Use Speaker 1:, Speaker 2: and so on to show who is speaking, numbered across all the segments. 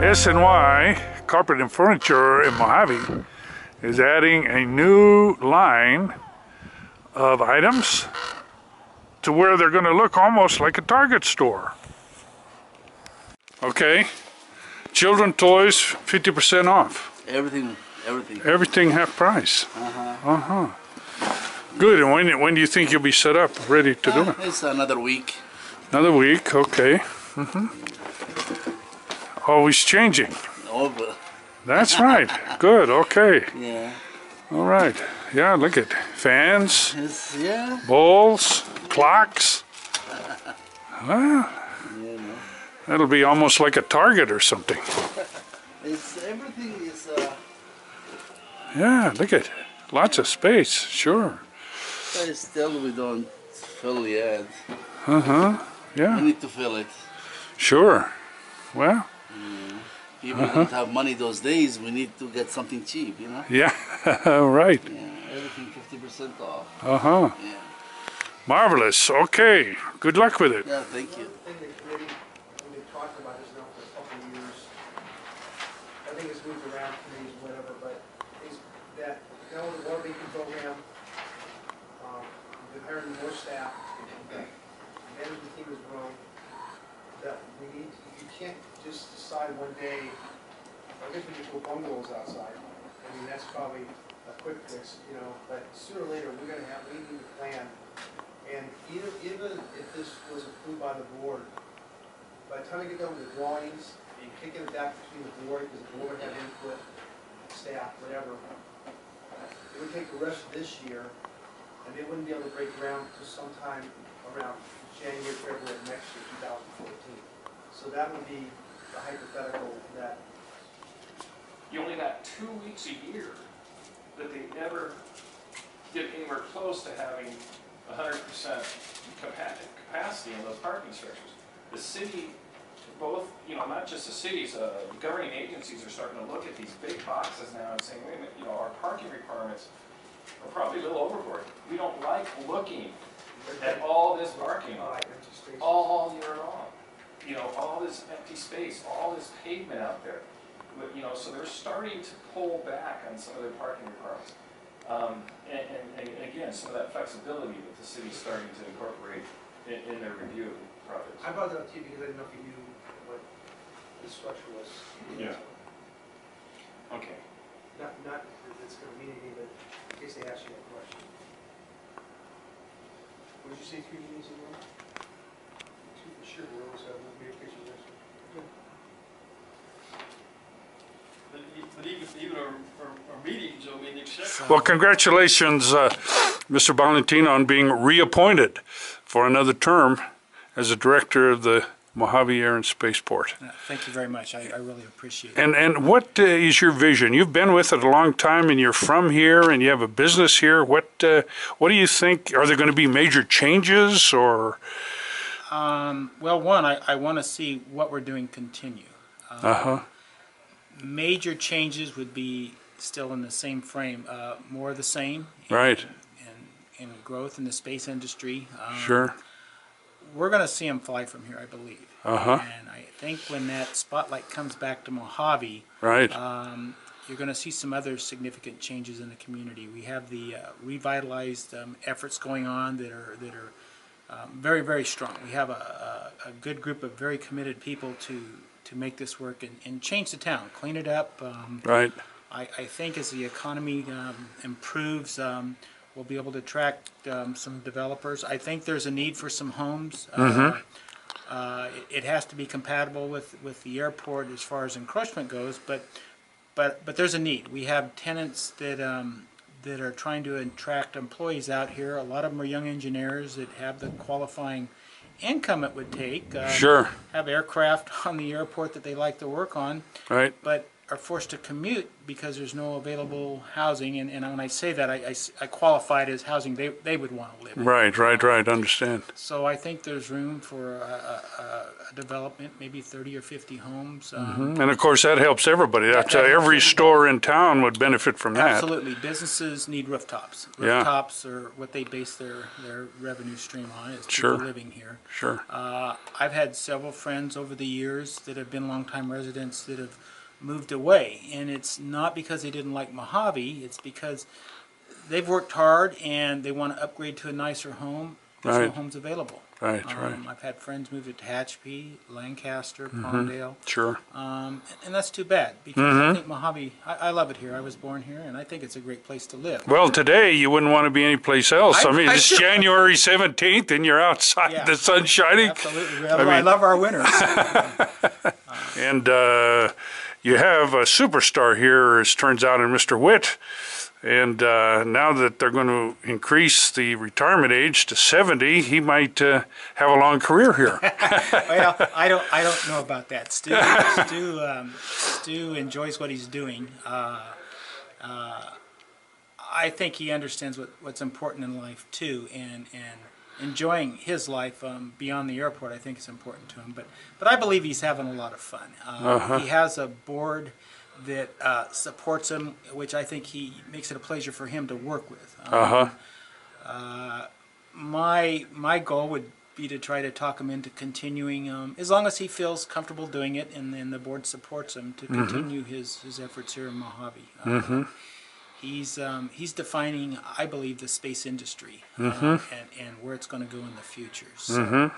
Speaker 1: S&Y Carpet and Furniture in Mojave is adding a new line of items to where they're going to look almost like a Target store. Okay, children toys 50% off. Everything half price. Good. And when do you think you'll be set up, ready to do it?
Speaker 2: It's another week.
Speaker 1: Another week, okay. Always changing.
Speaker 2: Over.
Speaker 1: That's right. Good, okay.
Speaker 2: Yeah.
Speaker 1: All right. Yeah, look at fans,
Speaker 2: Yeah.
Speaker 1: bowls, clocks. Well,
Speaker 2: You know.
Speaker 1: that'll be almost like a Target or something.
Speaker 2: Everything is.
Speaker 1: Yeah, look at it. Lots of space, sure.
Speaker 2: But still, we don't fill yet.
Speaker 1: Yeah,
Speaker 2: We need to fill it.
Speaker 1: sure. Well,
Speaker 2: People don't have money those days. We need to get something cheap, you know.
Speaker 1: yeah, right.
Speaker 2: Yeah, everything 50% off. Yeah.
Speaker 1: Marvelous. Okay. Good luck with it.
Speaker 2: Yeah, thank you.
Speaker 3: I think the committee, when they talked about this now for a couple of years, I think it's moved around committees, whatever, but is that now with the water making program, we've hired more staff, the management team has grown, that we need, you can't just decide one day, I guess we just go bungalows outside. I mean, that's probably a quick fix, you know, but sooner or later, we need to plan. And even if this was approved by the board, by the time you get done with the drawings, and you kicking it back between the board, because the board would have input, staff, whatever, it would take the rest of this year, and they wouldn't be able to break ground until sometime around January, February of next year, 2014. So that would be the hypothetical that
Speaker 4: you only got 2 weeks a year that they never get anywhere close to having 100% capacity in those parking structures. The city, both, you know, not just the cities, governing agencies are starting to look at these big boxes now and saying, wait a minute, you know, our parking requirements are probably a little overboard. We don't like looking at all this parking all year long. You know, all this empty space, all this pavement out there. But, you know, so they're starting to pull back on some of their parking requirements. And again, some of that flexibility that the city's starting to incorporate in their review projects.
Speaker 3: I brought that up to you because I didn't know if you knew what the structure was.
Speaker 4: Yeah. Okay.
Speaker 3: Not that it's going to mean anything, but in case they ask you that question. What did you say, 3 meetings ago? 2 for sure, we always have communication next week.
Speaker 5: But even our meetings, I mean, except.
Speaker 1: Well, congratulations, Mr. Balentine, on being reappointed for another term as a director of the Mojave Air and Spaceport.
Speaker 6: Thank you very much. I really appreciate it.
Speaker 1: And what is your vision? You've been with it a long time, and you're from here, and you have a business here. What do you think? Are there going to be major changes, or?
Speaker 6: Well, one, I want to see what we're doing continue. Major changes would be still in the same frame, more of the same.
Speaker 1: Right.
Speaker 6: And growth in the space industry.
Speaker 1: Sure.
Speaker 6: We're going to see them fly from here, I believe. And I think when that spotlight comes back to Mojave,
Speaker 1: right,
Speaker 6: you're going to see some other significant changes in the community. We have the revitalized efforts going on that are very, very strong. We have a good group of very committed people to make this work and change the town, clean it up.
Speaker 1: Right.
Speaker 6: I think as the economy improves, we'll be able to attract some developers. I think there's a need for some homes. It has to be compatible with the airport as far as encroachment goes, but there's a need. We have tenants that are trying to attract employees out here. A lot of them are young engineers that have the qualifying income it would take.
Speaker 1: Sure.
Speaker 6: Have aircraft on the airport that they like to work on.
Speaker 1: Right.
Speaker 6: But are forced to commute because there's no available housing, and when I say that, I qualify it as housing they would want to live in.
Speaker 1: Right, understand.
Speaker 6: So I think there's room for a development, maybe 30 or 50 homes.
Speaker 1: And of course, that helps everybody. That's
Speaker 6: that helps
Speaker 1: every
Speaker 6: everybody.
Speaker 1: store in town would benefit from that.
Speaker 6: Absolutely. Businesses need rooftops.
Speaker 1: Yeah.
Speaker 6: Rooftops are what they base their revenue stream on, is
Speaker 1: Sure.
Speaker 6: people living here.
Speaker 1: Sure.
Speaker 6: I've had several friends over the years that have been longtime residents that have moved away, and it's not because they didn't like Mojave, it's because they've worked hard and they want to upgrade to a nicer home. There's no
Speaker 1: Right.
Speaker 6: homes available.
Speaker 1: Right.
Speaker 6: I've had friends move to Tehachapi, Lancaster, Palmdale,
Speaker 1: Sure.
Speaker 6: and that's too bad, because I think Mojave, I love it here. I was born here, and I think it's a great place to live.
Speaker 1: Well, today you wouldn't want to be anyplace else. I mean,
Speaker 6: I
Speaker 1: it's
Speaker 6: sure-
Speaker 1: January 17th and you're outside,
Speaker 6: Yeah.
Speaker 1: the sun's shining.
Speaker 6: Absolutely.
Speaker 1: I
Speaker 6: I
Speaker 1: mean-
Speaker 6: love our winters.
Speaker 1: And you have a superstar here, as turns out, in Mr. Witt. And now that they're going to increase the retirement age to 70, he might have a long career here.
Speaker 6: Well, I don't know about that. Stu enjoys what he's doing. I think he understands what's important in life too, and enjoying his life beyond the airport, I think, is important to him. But I believe he's having a lot of fun. He has a board that supports him, which I think he makes it a pleasure for him to work with. My goal would be to try to talk him into continuing, as long as he feels comfortable doing it, and then the board supports him to continue his efforts here in Mojave. He's defining, I believe, the space industry and where it's going to go in the future. So,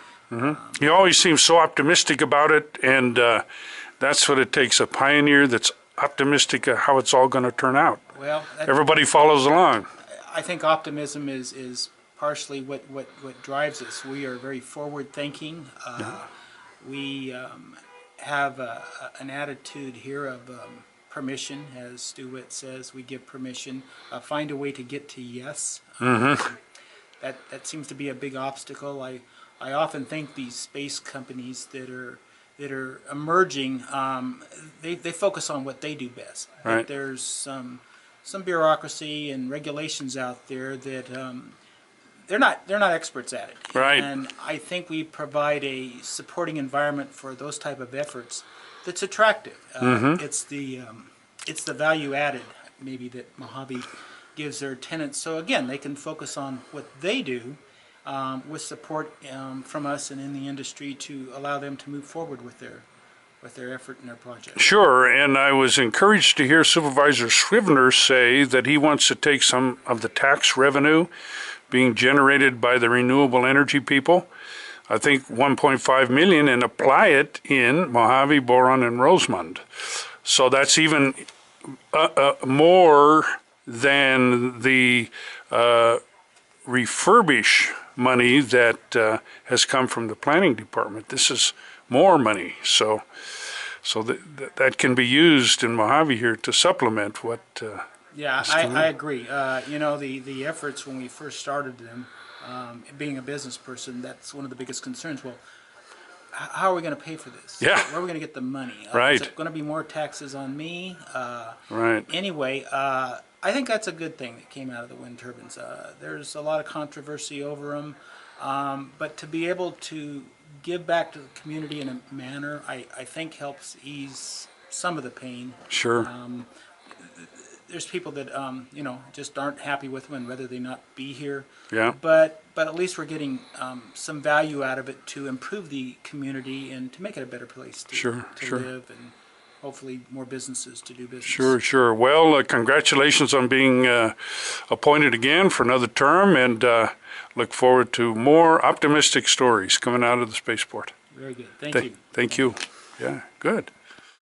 Speaker 1: He always seems so optimistic about it, and that's what it takes, a pioneer that's optimistic of how it's all going to turn out.
Speaker 6: well,
Speaker 1: Everybody follows along.
Speaker 6: I think optimism is partially what drives us. We are very forward-thinking. We have an attitude here of permission, as Stu Witt says. We give permission. Find a way to get to yes. That seems to be a big obstacle. I often think these space companies that are emerging, they focus on what they do best.
Speaker 1: Right.
Speaker 6: But there's some bureaucracy and regulations out there that they're not experts at it.
Speaker 1: Right.
Speaker 6: And I think we provide a supporting environment for those type of efforts that's attractive. It's the value added maybe that Mojave gives their tenants. So again, they can focus on what they do with support from us and in the industry to allow them to move forward with their effort and their project.
Speaker 1: Sure, and I was encouraged to hear Supervisor Scrivener say that he wants to take some of the tax revenue being generated by the renewable energy people, I think 1.5 million, and apply it in Mojave, Boron, and Rosamond. So that's even more than the refurbish money that has come from the planning department. This is more money, so that can be used in Mojave here to supplement what.
Speaker 6: Yeah, I agree. The efforts when we first started them, being a business person, that's one of the biggest concerns. Well, how are we going to pay for this?
Speaker 1: Yeah.
Speaker 6: Where are we going to get the money?
Speaker 1: Right.
Speaker 6: Is it going to be more taxes on me?
Speaker 1: Right.
Speaker 6: Anyway, I think that's a good thing that came out of the wind turbines. There's a lot of controversy over them, but to be able to give back to the community in a manner, I think helps ease some of the pain.
Speaker 1: Sure.
Speaker 6: There's people that just aren't happy with them and rather they not be here.
Speaker 1: Yeah.
Speaker 6: But at least we're getting some value out of it to improve the community and to make it a better place to
Speaker 1: Sure.
Speaker 6: live, and hopefully more businesses to do business.
Speaker 1: Sure. Well, congratulations on being appointed again for another term, and look forward to more optimistic stories coming out of the spaceport.
Speaker 6: Very good. Thank you.
Speaker 1: Thank you. Yeah, good.